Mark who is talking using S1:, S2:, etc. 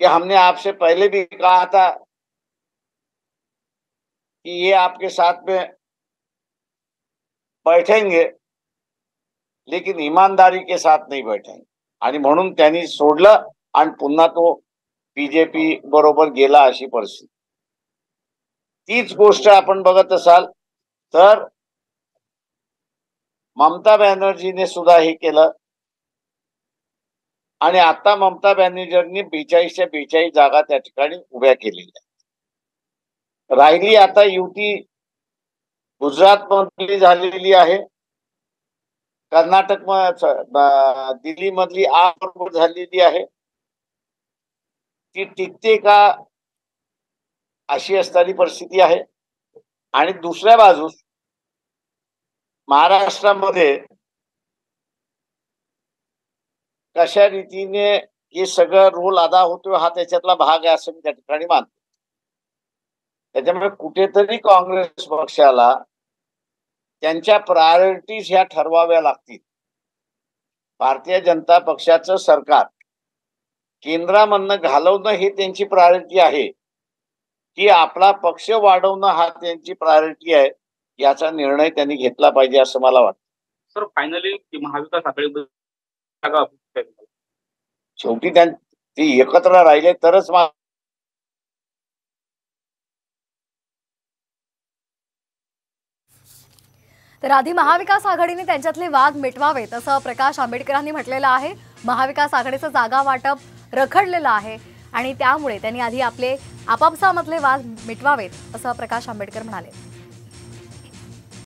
S1: कि हमने आपसे पहले भी कहा था कि ये आपके साथ में बैठेंगे, लेकिन ईमानदारी के साथ नहीं बैठेंगे, आणि म्हणून त्यांनी सोडलं आणि पुन्हा तो बीजेपी बरोबर गेला, अशी परिस्थिती. तीच गोष्ट आपण बघत असाल तर ममता बॅनर्जीने सुद्धा हे केलं, आणि आता ममता बॅनर्जींनी 42च्या 42 जागा त्या ठिकाणी उभ्या केलेल्या. राहिली आता युती गुजरात मधली झालेली आहे, कर्नाटक दिल्ली मधली आप बरोबर झालेली आहे. ती टिकते का अशी असणारी परिस्थिती आहे. आणि दुसऱ्या बाजूस महाराष्ट्रामध्ये कशा रीतीने हे सगळं रोल अदा होतोय हा त्याच्यातला भाग आहे असं मी त्या ठिकाणी मानतो. त्याच्यामुळे कुठेतरी काँग्रेस पक्षाला त्यांच्या प्रायोरिटीज ह्या ठरवाव्या लागतील. भारतीय जनता पक्षाचं सरकार केंद्रामधनं घालवणं हे त्यांची प्रायोरिटी आहे की आपला पक्ष वाढवणं हा त्यांची प्रायोरिटी आहे, याचा निर्णय त्यांनी घेतला पाहिजे असं मला वाटतं.
S2: सर फायनली महाविकास आघाडी
S1: शेवटी ते एकत्र राहिले तरच
S3: तर आधी महाविकास आघाडीने त्यांच्यातले वाद मिटवावेत असं प्रकाश आंबेडकरांनी म्हटलेलं आहे. महाविकास आघाडीचं जागा वाटप रखडलेलं आहे आणि त्यामुळे त्यांनी आधी आपले आपापसामधले वाद मिटवावेत असं प्रकाश आंबेडकर म्हणाले.